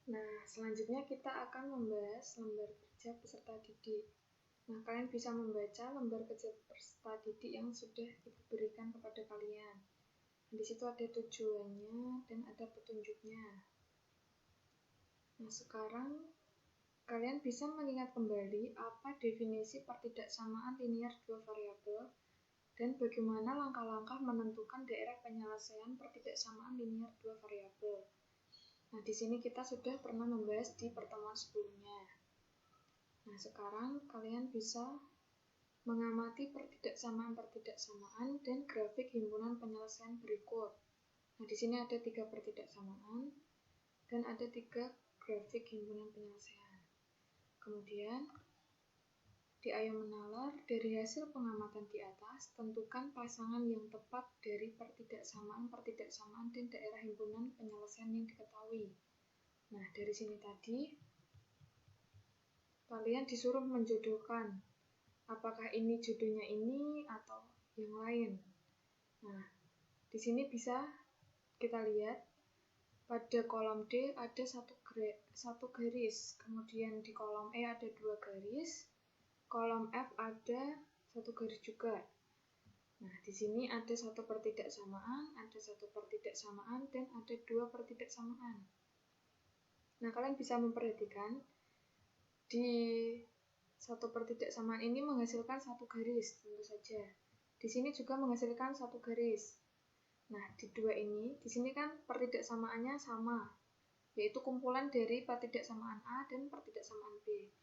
Nah, selanjutnya kita akan membahas lembar kerja peserta didik. Nah, kalian bisa membaca lembar kerja peserta didik yang sudah diberikan kepada kalian. Di situ ada tujuannya dan ada petunjuknya. Nah, sekarang kalian bisa mengingat kembali apa definisi pertidaksamaan linear dua variabel dan bagaimana langkah-langkah menentukan daerah penyelesaian pertidaksamaan linear dua variabel. Nah, di sini kita sudah pernah membahas di pertemuan sebelumnya. Nah, sekarang kalian bisa mengamati pertidaksamaan dan grafik himpunan penyelesaian berikut. Nah, di sini ada 3 pertidaksamaan dan ada 3 grafik himpunan penyelesaian. Kemudian, di ayo menalar, dari hasil pengamatan di atas, tentukan pasangan yang tepat dari pertidaksamaan dan daerah himpunan penyelesaian yang diketahui. Nah, dari sini tadi, kalian disuruh menjodohkan apakah ini jodohnya ini atau yang lain. Nah, di sini bisa kita lihat pada kolom D ada satu garis, kemudian di kolom E ada 2 garis, kolom F ada 1 garis juga. Nah, di sini ada 1 pertidaksamaan, ada 1 pertidaksamaan, dan ada 2 pertidaksamaan. Nah, kalian bisa memperhatikan di 1 pertidaksamaan ini menghasilkan 1 garis, tentu saja. Di sini juga menghasilkan 1 garis. Nah, di 2 ini, di sini kan pertidaksamaannya sama, yaitu kumpulan dari pertidaksamaan A dan pertidaksamaan B.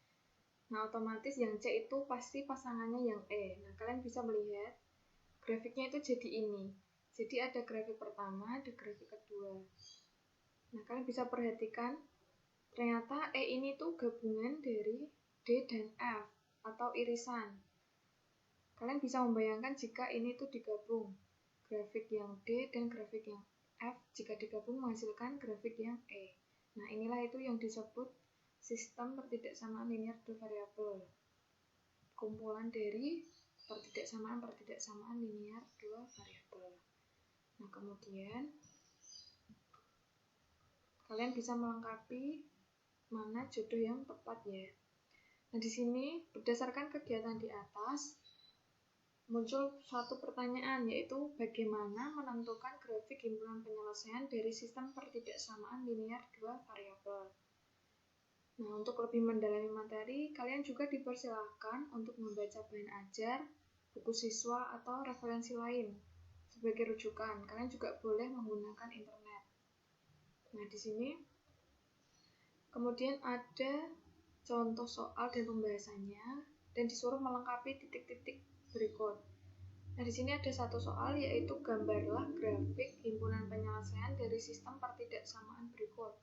Nah, otomatis yang C itu pasti pasangannya yang E. Nah, kalian bisa melihat grafiknya itu jadi ini. Jadi ada grafik pertama, ada grafik kedua. Nah, kalian bisa perhatikan, ternyata E ini tuh gabungan dari D dan F, atau irisan. Kalian bisa membayangkan jika ini tuh digabung. Grafik yang D dan grafik yang F jika digabung menghasilkan grafik yang E. Nah, inilah itu yang disebut sistem pertidaksamaan linear dua variabel. Kumpulan dari pertidaksamaan linear dua variabel. Nah, kemudian kalian bisa melengkapi mana jodoh yang tepat ya. Nah, di sini berdasarkan kegiatan di atas muncul suatu pertanyaan, yaitu bagaimana menentukan grafik himpunan penyelesaian dari sistem pertidaksamaan linear dua variabel. Nah, untuk lebih mendalami materi, kalian juga dipersilahkan untuk membaca bahan ajar, buku siswa, atau referensi lain. Sebagai rujukan, kalian juga boleh menggunakan internet. Nah, di sini kemudian ada contoh soal dan pembahasannya, dan disuruh melengkapi titik-titik berikut. Nah, di sini ada satu soal, yaitu gambarlah grafik himpunan penyelesaian dari sistem pertidaksamaan berikut.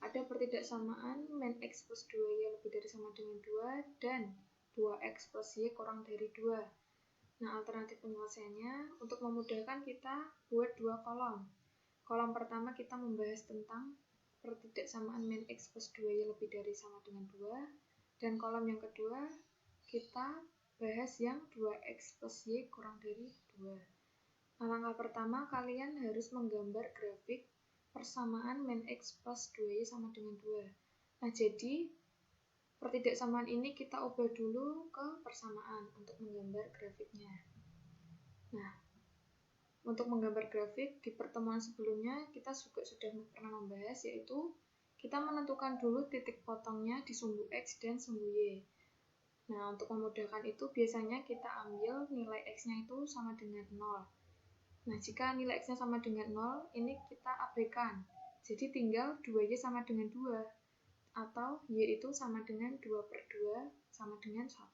Ada pertidaksamaan min X plus 2Y lebih dari sama dengan 2 dan 2X plus Y kurang dari 2. Nah, alternatif penyelesaiannya, untuk memudahkan kita buat 2 kolom. Kolom pertama kita membahas tentang pertidaksamaan min X plus 2Y lebih dari sama dengan 2. Dan kolom yang kedua, kita bahas yang 2X plus Y kurang dari 2. Nah, langkah pertama, kalian harus menggambar grafik persamaan min X plus 2Y sama dengan 2. Nah, jadi pertidaksamaan ini kita ubah dulu ke persamaan untuk menggambar grafiknya. Nah, untuk menggambar grafik di pertemuan sebelumnya kita juga sudah pernah membahas, yaitu kita menentukan dulu titik potongnya di sumbu X dan sumbu Y. Nah, untuk memudahkan itu biasanya kita ambil nilai X-nya itu sama dengan 0. Nah, jika nilai X-nya sama dengan 0, ini kita abaikan. Jadi tinggal 2Y sama dengan 2. Atau Y itu sama dengan 2 per 2 sama dengan 1.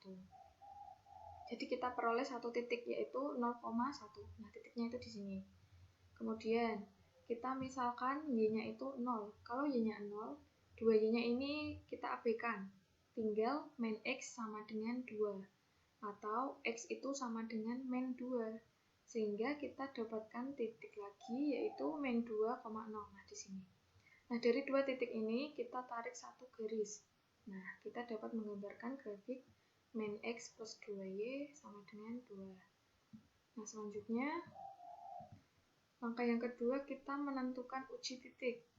Jadi kita peroleh satu titik, yaitu 0,1. Nah, titiknya itu di sini. Kemudian, kita misalkan Y-nya itu 0. Kalau Y-nya 0, 2Y-nya ini kita abaikan. Tinggal min X sama dengan 2. Atau X itu sama dengan min 2. Sehingga kita dapatkan titik lagi, yaitu min 2,0. Nah, di sini. Nah, dari dua titik ini kita tarik satu garis. Nah, kita dapat menggambarkan grafik min X plus 2Y sama dengan 2. Nah, selanjutnya langkah yang kedua kita menentukan uji titik.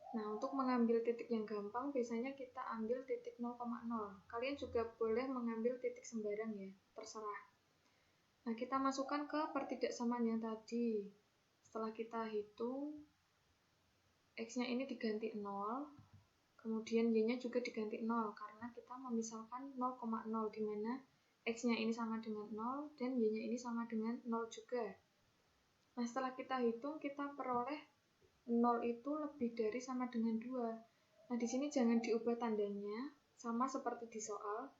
Nah, untuk mengambil titik yang gampang, biasanya kita ambil titik 0,0. Kalian juga boleh mengambil titik sembarang ya, terserah. Nah, kita masukkan ke pertidaksamaan yang tadi. Setelah kita hitung, X-nya ini diganti 0, kemudian Y-nya juga diganti 0, karena kita memisalkan 0,0, di mana X-nya ini sama dengan 0, dan Y-nya ini sama dengan 0 juga. Nah, setelah kita hitung, kita peroleh 0 itu lebih dari sama dengan 2. Nah, di sini jangan diubah tandanya, sama seperti di soal.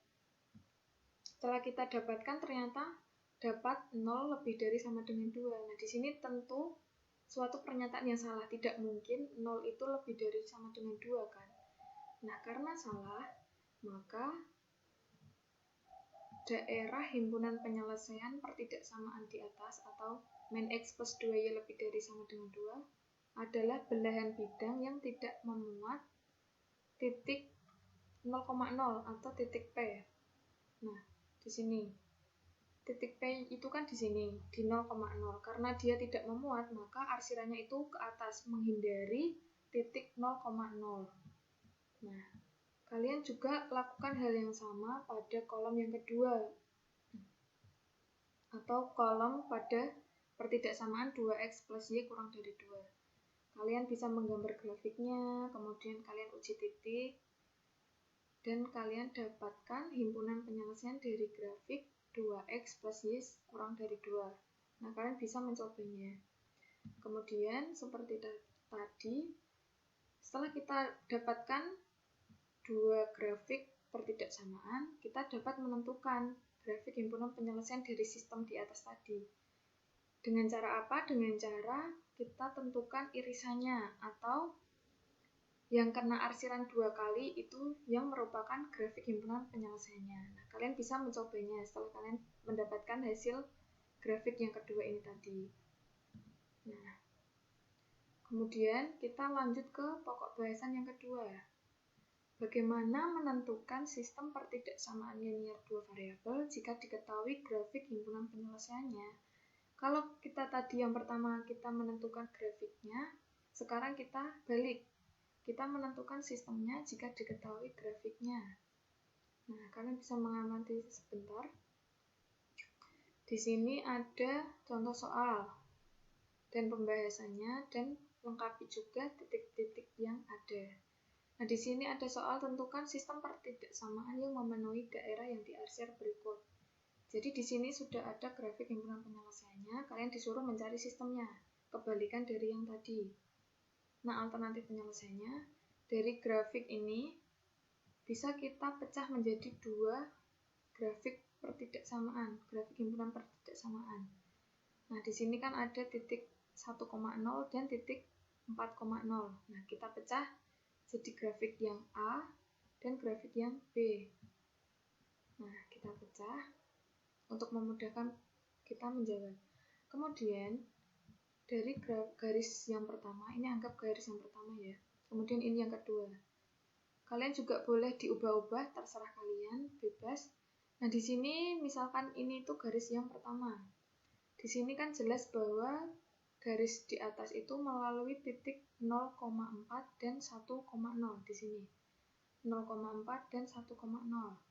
Setelah kita dapatkan, ternyata dapat 0 lebih dari sama dengan 2. Nah, di sini tentu suatu pernyataan yang salah. Tidak mungkin 0 itu lebih dari sama dengan 2, kan? Nah, karena salah, maka daerah himpunan penyelesaian pertidaksamaan di atas atau min X plus 2Y lebih dari sama dengan 2 adalah belahan bidang yang tidak memuat titik 0,0 atau titik P. Nah, di sini titik P itu kan di sini di 0,0. Karena dia tidak memuat, maka arsirannya itu ke atas menghindari titik 0,0. Nah, kalian juga lakukan hal yang sama pada kolom yang kedua atau kolom pada pertidaksamaan 2X plus Y kurang dari 2. Kalian bisa menggambar grafiknya, kemudian kalian uji titik, dan kalian dapatkan himpunan penyelesaian dari grafik 2X plus Y kurang dari 2. Nah, kalian bisa mencobanya. Kemudian, seperti tadi, setelah kita dapatkan dua grafik pertidaksamaan, kita dapat menentukan grafik himpunan penyelesaian dari sistem di atas tadi. Dengan cara apa? Dengan cara kita tentukan irisannya, atau yang kena arsiran 2 kali itu yang merupakan grafik himpunan penyelesaiannya. Nah, kalian bisa mencobanya setelah kalian mendapatkan hasil grafik yang kedua ini tadi. Nah, kemudian kita lanjut ke pokok bahasan yang kedua. Bagaimana menentukan sistem pertidaksamaan linear dua variabel jika diketahui grafik himpunan penyelesaiannya? Kalau kita tadi yang pertama kita menentukan grafiknya, sekarang kita balik. Kita menentukan sistemnya jika diketahui grafiknya. Nah, kalian bisa mengamati sebentar. Di sini ada contoh soal dan pembahasannya, dan lengkapi juga titik-titik yang ada. Nah, di sini ada soal tentukan sistem pertidaksamaan yang memenuhi daerah yang diarsir berikut. Jadi di sini sudah ada grafik himpunan penyelesaiannya, kalian disuruh mencari sistemnya, kebalikan dari yang tadi. Nah, alternatif penyelesaiannya, dari grafik ini bisa kita pecah menjadi dua grafik pertidaksamaan, grafik himpunan pertidaksamaan. Nah, di sini kan ada titik 1,0 dan titik 4,0. Nah, kita pecah jadi grafik yang A dan grafik yang B. Nah, kita pecah untuk memudahkan kita menjawab. Kemudian dari garis yang pertama, ini anggap garis yang pertama ya. Kemudian ini yang kedua. Kalian juga boleh diubah-ubah, terserah kalian, bebas. Nah, di sini misalkan ini itu garis yang pertama. Di sini kan jelas bahwa garis di atas itu melalui titik 0,4 dan 1,0 di sini. 0,4 dan 1,0.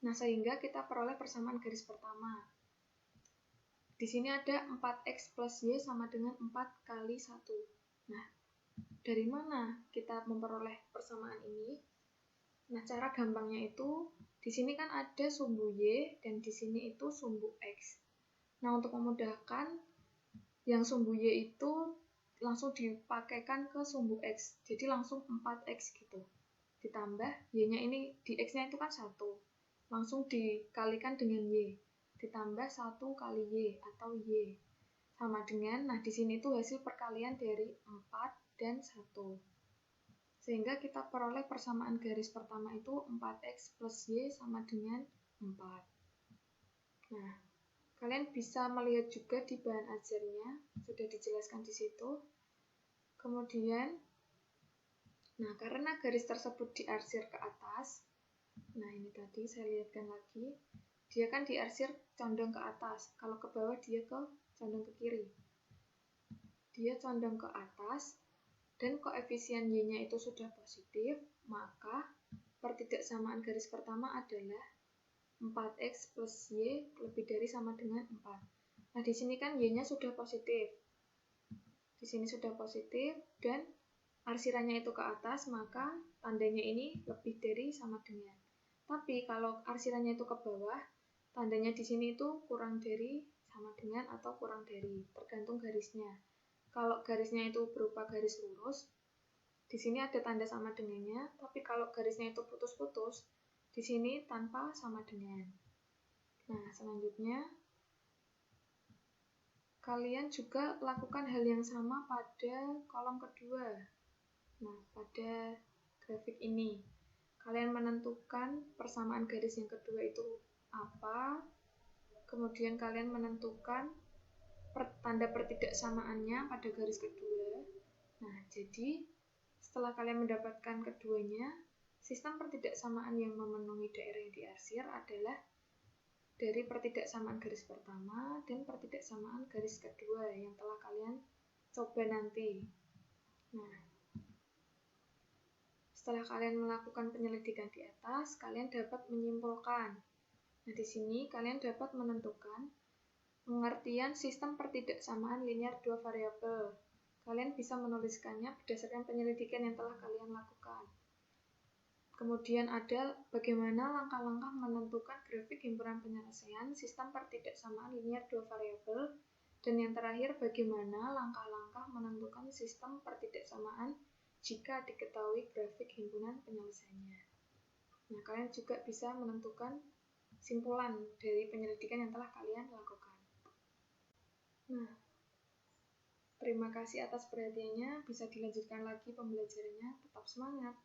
Nah, sehingga kita peroleh persamaan garis pertama. Di sini ada 4X plus Y sama dengan 4 kali 1. Nah, dari mana kita memperoleh persamaan ini? Nah, cara gampangnya itu, di sini kan ada sumbu Y, dan di sini itu sumbu X. Nah, untuk memudahkan, yang sumbu Y itu langsung dipakaikan ke sumbu X. Jadi langsung 4X gitu. Ditambah Y-nya ini, di X-nya itu kan 1. Langsung dikalikan dengan Y, ditambah 1 kali Y atau Y sama dengan, nah di sini tuh hasil perkalian dari 4 dan 1, sehingga kita peroleh persamaan garis pertama itu 4X plus Y sama dengan 4. Nah, kalian bisa melihat juga di bahan ajarnya sudah dijelaskan di situ. Kemudian, nah karena garis tersebut diarsir ke atas, nah ini tadi saya lihatkan lagi, dia kan diarsir condong ke atas, kalau ke bawah dia condong ke kiri. Dia condong ke atas, dan koefisien Y-nya itu sudah positif, maka pertidaksamaan garis pertama adalah 4x plus Y lebih dari sama dengan 4. Nah, di sini kan Y-nya sudah positif. Di sini sudah positif, dan arsirannya itu ke atas, maka tandanya ini lebih dari sama dengan. Tapi kalau arsirannya itu ke bawah, tandanya di sini itu kurang dari sama dengan atau kurang dari, tergantung garisnya. Kalau garisnya itu berupa garis lurus, di sini ada tanda sama dengannya, tapi kalau garisnya itu putus-putus, di sini tanpa sama dengan. Nah, selanjutnya kalian juga lakukan hal yang sama pada kolom kedua. Nah, pada grafik ini, kalian menentukan persamaan garis yang kedua itu apa, kemudian kalian menentukan tanda pertidaksamaannya pada garis kedua. Nah, jadi setelah kalian mendapatkan keduanya, sistem pertidaksamaan yang memenuhi daerah yang diarsir adalah dari pertidaksamaan garis pertama dan pertidaksamaan garis kedua yang telah kalian coba nanti. Nah, setelah kalian melakukan penyelidikan di atas, kalian dapat menyimpulkan. Nah, di sini kalian dapat menentukan pengertian sistem pertidaksamaan linear dua variabel. Kalian bisa menuliskannya berdasarkan penyelidikan yang telah kalian lakukan. Kemudian ada bagaimana langkah-langkah menentukan grafik himpunan penyelesaian sistem pertidaksamaan linear dua variabel. Dan yang terakhir, bagaimana langkah-langkah menentukan sistem pertidaksamaan jika diketahui grafik himpunan penyelesaiannya. Nah, kalian juga bisa menentukan simpulan dari penyelidikan yang telah kalian lakukan. Nah, terima kasih atas perhatiannya. Bisa dilanjutkan lagi pembelajarannya. Tetap semangat!